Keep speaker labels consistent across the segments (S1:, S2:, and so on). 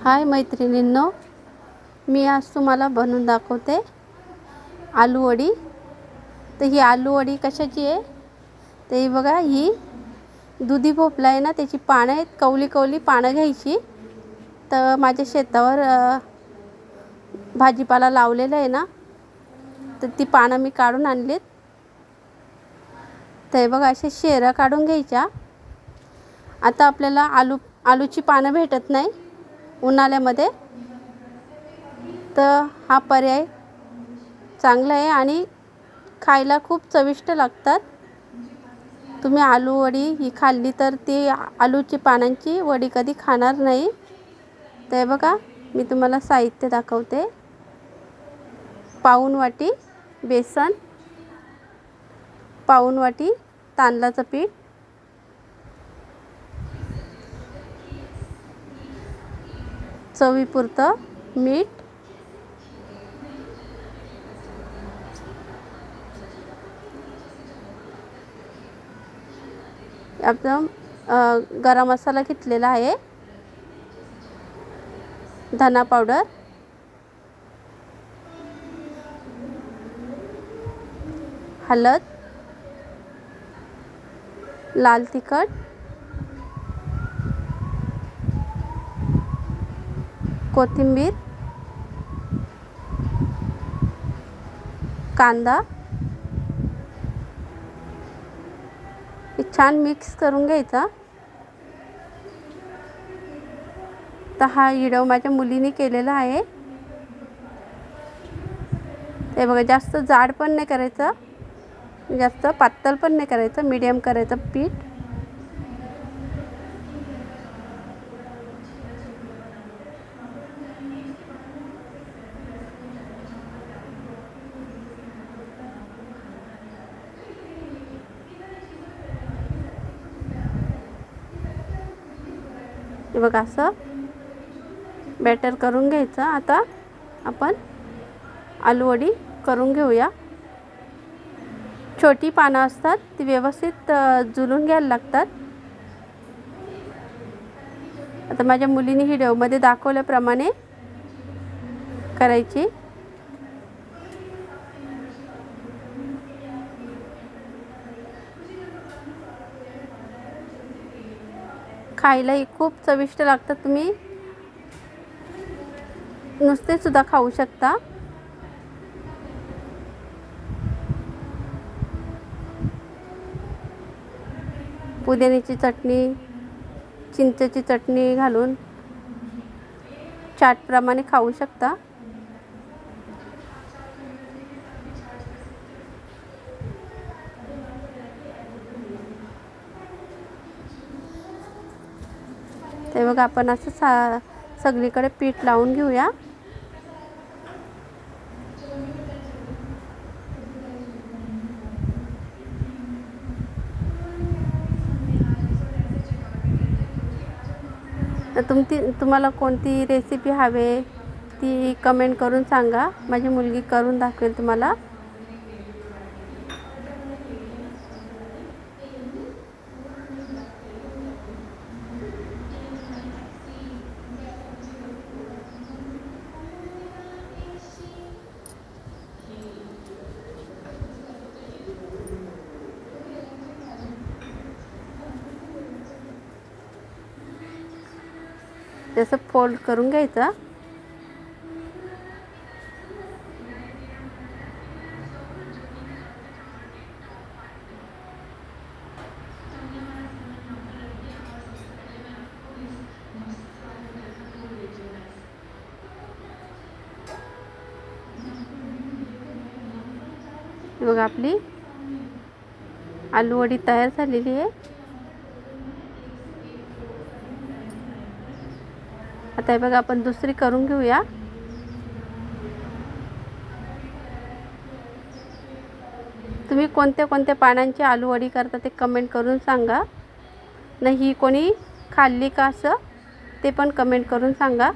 S1: हाय मैत्रिणींनो, मी आज तुम्हाला बनवून दाखवते आलू वडी। तर ही आलू वडी कशाची आहे तर ही बघा, ही दुधी भोपळा आहे ना, त्याची पानं आहेत, कवली कवली पानं घ्यायची। तर माझ्या शेतावर भाजीपाला लावलेला आहे ना, तर ती पानं मी काढून आणलीत। तर बघा, असे शेरा काढून घ्यायच्या। आता आपल्याला आलूची पानं भेटत नाही उन्हाळ्यामध्ये, तर हा पर्याय चांगला आहे आणि खायला खूप चविष्ट लागतात। तुम्ही आलू वडी ही खाल्ली तर ती आलूची पानांची वडी कधी खाणार नाही। तर बघा, मी तुम्हाला साहित्य दाखवते। पाऊण वाटी बेसन, पाऊण वाटी तांदळाचं पीठ, चवीपुरतं मीठ, एकदम गरम मसाला घेतलेला आहे, धना पावडर, हळद, लाल तिखट, कोथिंबीर, कांदा। हे छान मिक्स करून घ्यायचा। तर हा व्हिडिओ माझ्या मुलीने केलेला आहे। ते बघा, जास्त जाड पण नाही करायचं, जास्त पातळ पण नाही करायचं, मीडियम करायचं पीठ। हे बघा, असं बॅटर करून घ्यायचं। आता आपण आलू वडी करून घेऊया। छोटी पानं असतात, ती व्यवस्थित जुळून घ्यायला लागतात। आता माझ्या मुलीने व्हिडिओमध्ये दाखवल्याप्रमाणे करायची। खायलाही खूप चविष्ट लागतात, तुम्ही नुसते सुद्धा खाऊ शकता। पुदिन्याची चटणी, चिंचेची चटणी घालून चाटप्रमाणे खाऊ शकता। ते बघा, आपण असं सगळीकडे पीठ लावून घेऊया। तर तुम्हाला कोणती रेसिपी हवे ती कमेंट करून सांगा, माझी मुलगी करून दाखवेल तुम्हाला। जसं फोल्ड करून घ्यायचा। बघा, आपली आलू वडी तयार झालेली आहे। आता हे बघा, आपण दुसरी करून घेऊया। तुम्ही कोणत्या कोणत्या पानांची आलू वडी करता ते कमेंट करून सांगा। नाही कोणी खाल्ली का असं ते पण कमेंट करून सांगा।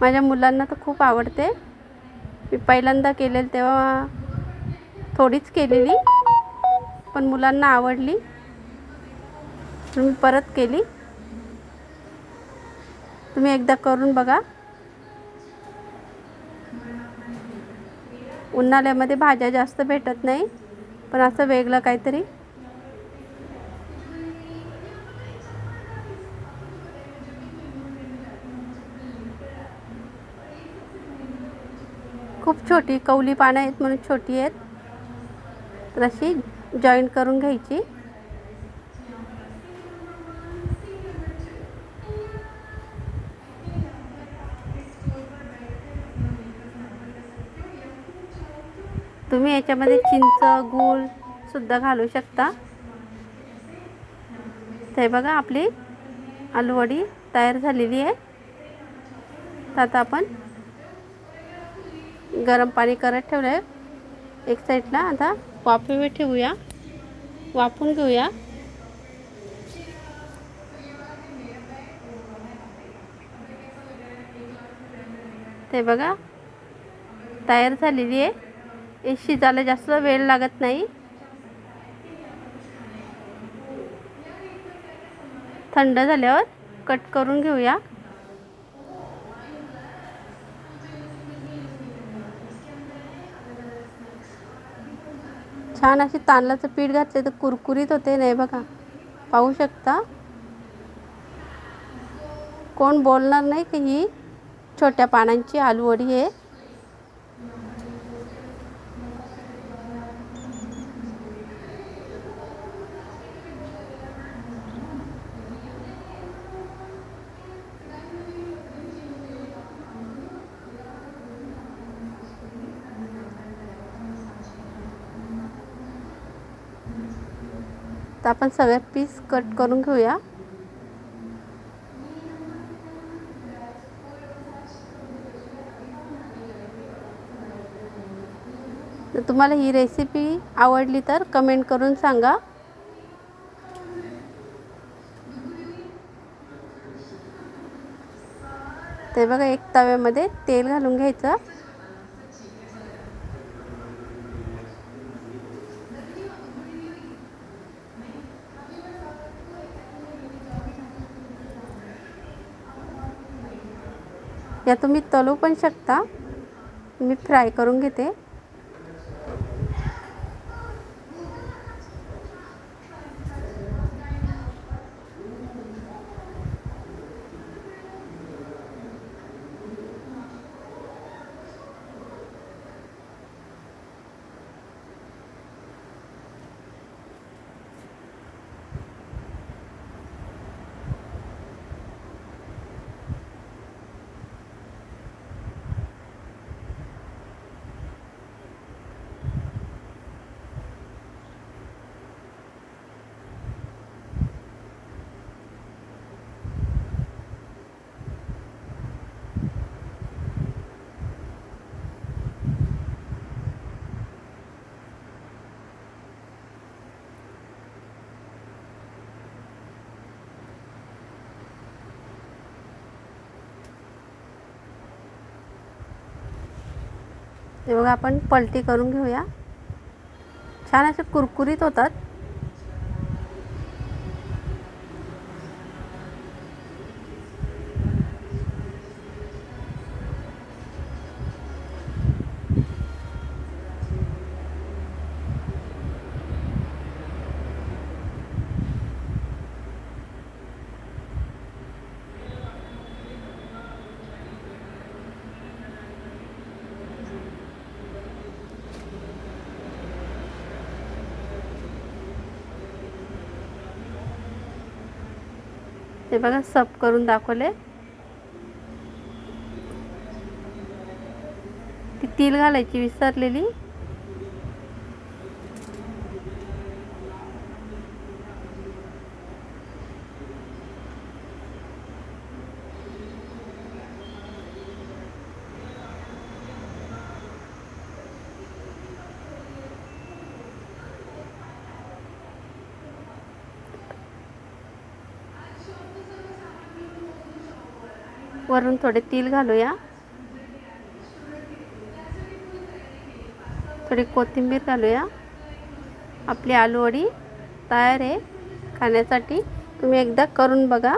S1: माझ्या मुलांना तर खूप आवडते। मी पहिल्यांदा केलेलं तेव्हा थोडीच केलेली, पण मुलांना आवडली म्हणून मी परत केली. तुम्ही एकदा करून बघा. उन्हाळ्यामध्ये भाज्या जास्त भेटत नाही, पण असं वेगळं काहीतरी. खूप छोटी कवली पानं आहेत म्हणून छोटी आहेत, तर अशी जॉईंट करून घ्यायची. तुम्ही याच्यामध्ये चिंच गूळ सुद्धा घालू शकता. ते बघा आपली आलूवडी तयार झालेली आहे. तर आता आपण गरम पाणी करत ठेवलं आहे एक साईडला. आता वाफेवर ठेवूया, वाफून घेऊया. ते बघा तयार झालेली आहे. हे शिजायला जास्त वेळ लागत नाही. थंड झाल्यावर कट करून घेऊया. छान अशी तांदळाचं पीठ घातले तर कुरकुरीत होते. नाही बघा, पाहू शकता. कोण बोलणार नाही की ही छोट्या पानांची आलूवडी आहे. तर आपण सगळे पीस कट करून घेऊया. तर तुम्हाला ही रेसिपी आवडली तर कमेंट करून सांगा. ते बघा एक तव्यामध्ये तेल घालून घ्यायचं. या तुम्ही तळू पण शकता, मी फ्राय करून घेते. हे बघा आपण पलटी करून घेऊया. छान असे कुरकुरीत होतात. ते बघा सर्व करून दाखवले. ती तीळ घालायची विसरलेली. वरून थोडे तीळ घालूया. थोडी कोथिंबीर घालूया. आपली आलूवडी तयार आहे खाण्यासाठी. तुम्ही एकदा करून बघा.